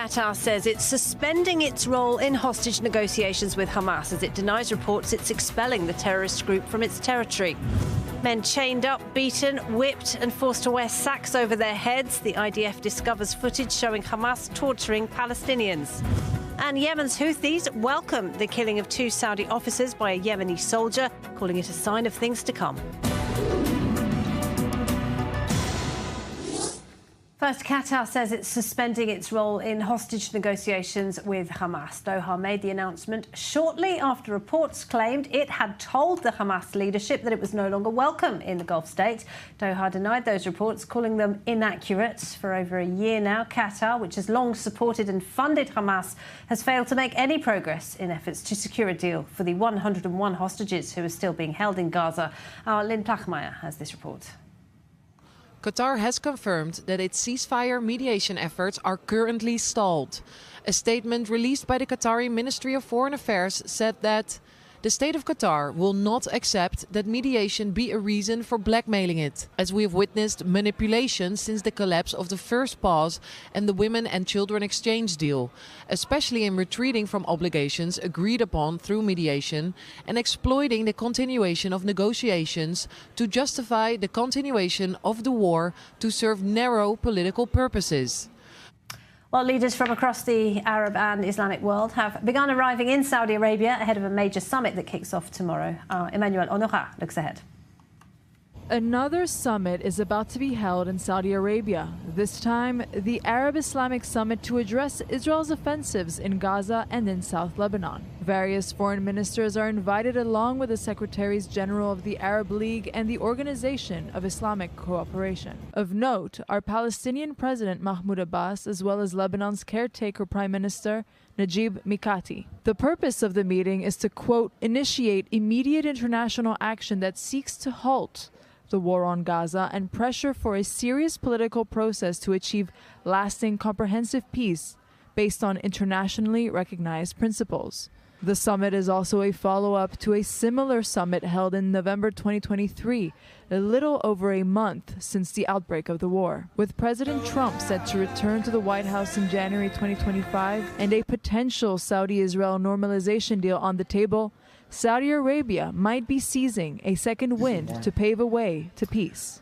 Qatar says it's suspending its role in hostage negotiations with Hamas as it denies reports it's expelling the terrorist group from its territory. Men chained up, beaten, whipped and forced to wear sacks over their heads. The IDF discovers footage showing Hamas torturing Palestinians. And Yemen's Houthis welcome the killing of 2 Saudi officers by a Yemeni soldier, calling it a sign of things to come. First, Qatar says it's suspending its role in hostage negotiations with Hamas. Doha made the announcement shortly after reports claimed it had told the Hamas leadership that it was no longer welcome in the Gulf state. Doha denied those reports, calling them inaccurate. For over a year now, Qatar, which has long supported and funded Hamas, has failed to make any progress in efforts to secure a deal for the 101 hostages who are still being held in Gaza. Our Lynn Plachmeyer has this report. Qatar has confirmed that its ceasefire mediation efforts are currently stalled. A statement released by the Qatari Ministry of Foreign Affairs said that the state of Qatar will not accept that mediation be a reason for blackmailing it, as we have witnessed manipulation since the collapse of the first pause and the women and children exchange deal, especially in retreating from obligations agreed upon through mediation and exploiting the continuation of negotiations to justify the continuation of the war to serve narrow political purposes. Well, leaders from across the Arab and Islamic world have begun arriving in Saudi Arabia ahead of a major summit that kicks off tomorrow. Emmanuel Onora looks ahead. Another summit is about to be held in Saudi Arabia, this time the Arab-Islamic summit to address Israel's offensives in Gaza and in South Lebanon. Various foreign ministers are invited along with the Secretaries General of the Arab League and the Organization of Islamic Cooperation. Of note are Palestinian President Mahmoud Abbas as well as Lebanon's caretaker Prime Minister Najib Mikati. The purpose of the meeting is to, quote, initiate immediate international action that seeks to halt the war on Gaza and pressure for a serious political process to achieve lasting, comprehensive peace based on internationally recognized principles. The summit is also a follow-up to a similar summit held in November 2023, a little over a month since the outbreak of the war. With President Trump set to return to the White House in January 2025 and a potential Saudi-Israel normalization deal on the table, Saudi Arabia might be seizing a second wind to pave a way to peace.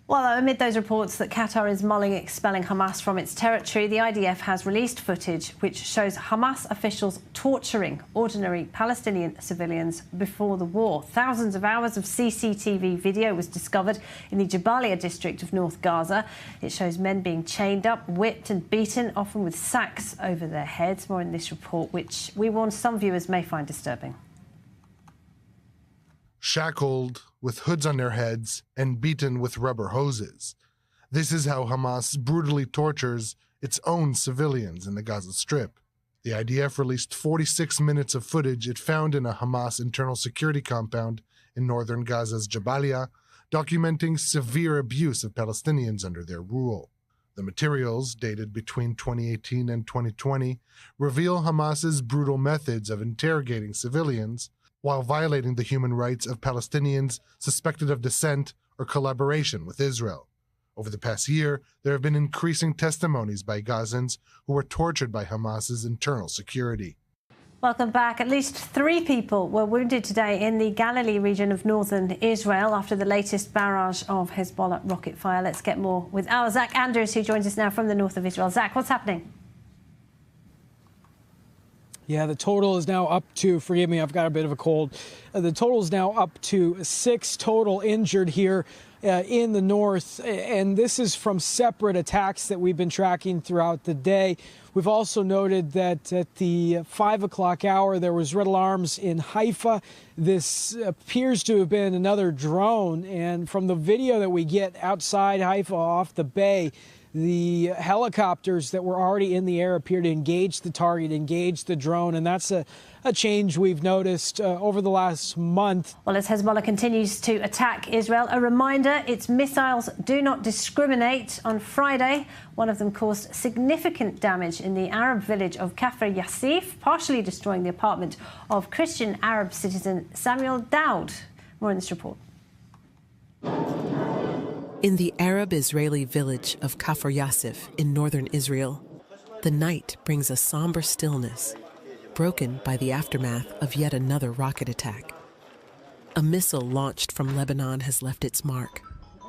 Well, amid those reports that Qatar is mulling expelling Hamas from its territory, the IDF has released footage which shows Hamas officials torturing ordinary Palestinian civilians before the war. Thousands of hours of CCTV video was discovered in the Jabalia district of North Gaza. It shows men being chained up, whipped and beaten, often with sacks over their heads. More in this report, which we warn some viewers may find disturbing. Shackled, with hoods on their heads, and beaten with rubber hoses. This is how Hamas brutally tortures its own civilians in the Gaza Strip. The IDF released 46 minutes of footage it found in a Hamas internal security compound in northern Gaza's Jabalia, documenting severe abuse of Palestinians under their rule. The materials, dated between 2018 and 2020, reveal Hamas's brutal methods of interrogating civilians while violating the human rights of Palestinians suspected of dissent or collaboration with Israel. Over the past year, there have been increasing testimonies by Gazans who were tortured by Hamas's internal security. Welcome back. At least 3 people were wounded today in the Galilee region of northern Israel after the latest barrage of Hezbollah rocket fire. Let's get more with our Zach Andrews, who joins us now from the north of Israel. Zach, what's happening? Yeah, the total is now up to, forgive me, I've got a bit of a cold. The total is now up to 6 total injured here in the north. And this is from separate attacks that we've been tracking throughout the day. We've also noted that at the 5 o'clock hour, there was red alarms in Haifa. This appears to have been another drone. And from the video that we get outside Haifa off the bay, the helicopters that were already in the air appear to engage the target, engage the drone, and that's a change we've noticed over the last month. Well, as Hezbollah continues to attack Israel, a reminder, its missiles do not discriminate. On Friday, one of them caused significant damage in the Arab village of Kafr Yassif, partially destroying the apartment of Christian Arab citizen Samuel Daoud. More in this report. In the Arab-Israeli village of Kafr Yassif in northern Israel, The night brings a somber stillness, broken by the aftermath of yet another rocket attack. A missile launched from Lebanon has left its mark,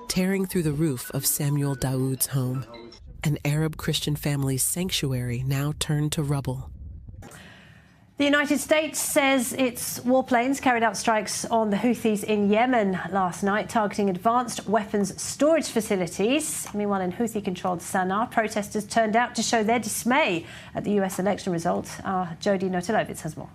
tearing through the roof of Samuel Daoud's home, an Arab Christian family's sanctuary now turned to rubble. The United States says its warplanes carried out strikes on the Houthis in Yemen last night, targeting advanced weapons storage facilities. Meanwhile, in Houthi-controlled Sana'a, protesters turned out to show their dismay at the U.S. election results. DODZTITOTS has more.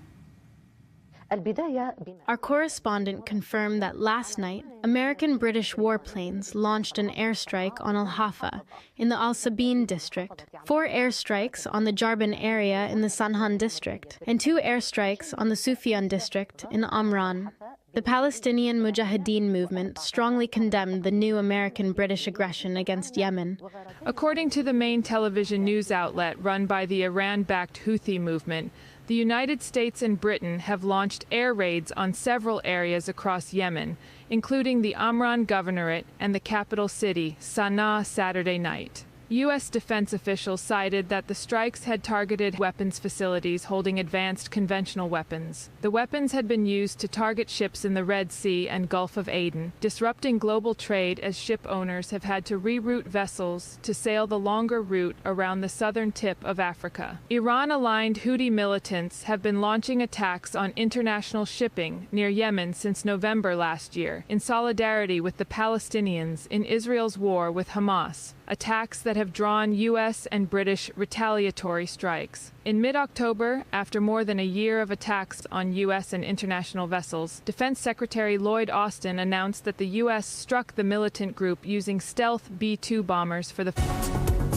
Our correspondent confirmed that last night, American-British warplanes launched an airstrike on Al-Hafa in the Al-Sabin district, 4 airstrikes on the Jarban area in the Sanhan district, and 2 airstrikes on the Sufyan district in Amran. The Palestinian Mujahideen movement strongly condemned the new American-British aggression against Yemen. According to the main television news outlet run by the Iran-backed Houthi movement, the United States and Britain have launched air raids on several areas across Yemen, including the Amran Governorate and the capital city, Sana'a, Saturday night. U.S. defense officials cited that the strikes had targeted weapons facilities holding advanced conventional weapons. The weapons had been used to target ships in the Red Sea and Gulf of Aden, disrupting global trade as ship owners have had to reroute vessels to sail the longer route around the southern tip of Africa. Iran-aligned Houthi militants have been launching attacks on international shipping near Yemen since November last year, in solidarity with the Palestinians in Israel's war with Hamas. Attacks that have drawn U.S. and British retaliatory strikes. In mid-October, after more than a year of attacks on U.S. and international vessels, Defense Secretary Lloyd Austin announced that the U.S. struck the militant group using stealth B-2 bombers for the...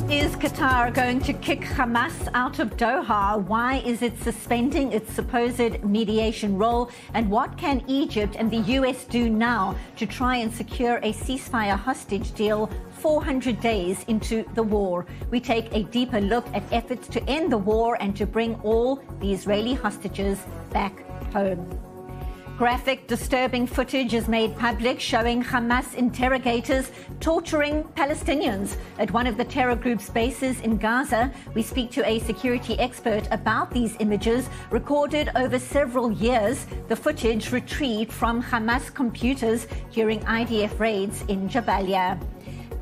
Is Qatar going to kick Hamas out of Doha? Why is it suspending its supposed mediation role? And what can Egypt and the U.S. do now to try and secure a ceasefire hostage deal 400 days into the war? We take a deeper look at efforts to end the war and to bring all the Israeli hostages back home. Graphic, disturbing footage is made public showing Hamas interrogators torturing Palestinians at one of the terror group's bases in Gaza. We speak to a security expert about these images recorded over several years. The footage retrieved from Hamas computers during IDF raids in Jabalia.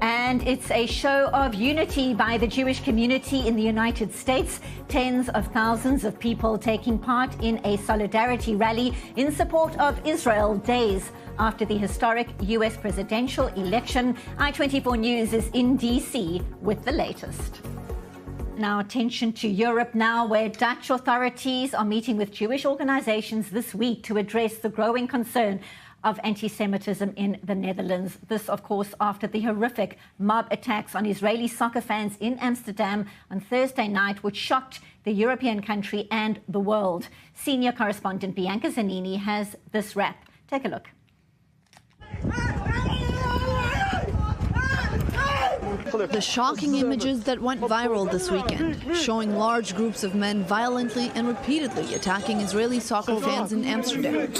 And it's a show of unity by the Jewish community in the United States. Tens of thousands of people taking part in a solidarity rally in support of Israel days after the historic U.S. presidential election. I24 News is in D.C. with the latest. Now, attention to Europe now, where Dutch authorities are meeting with Jewish organizations this week to address the growing concern of anti-Semitism in the Netherlands. This, of course, after the horrific mob attacks on Israeli soccer fans in Amsterdam on Thursday night, which shocked the European country and the world. Senior correspondent Bianca Zanini has this wrap. Take a look. The shocking images that went viral this weekend, showing large groups of men violently and repeatedly attacking Israeli soccer fans in Amsterdam.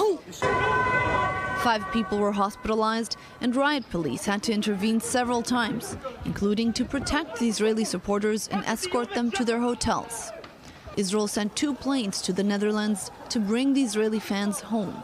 5 people were hospitalized, and riot police had to intervene several times, including to protect the Israeli supporters and escort them to their hotels. Israel sent 2 planes to the Netherlands to bring the Israeli fans home.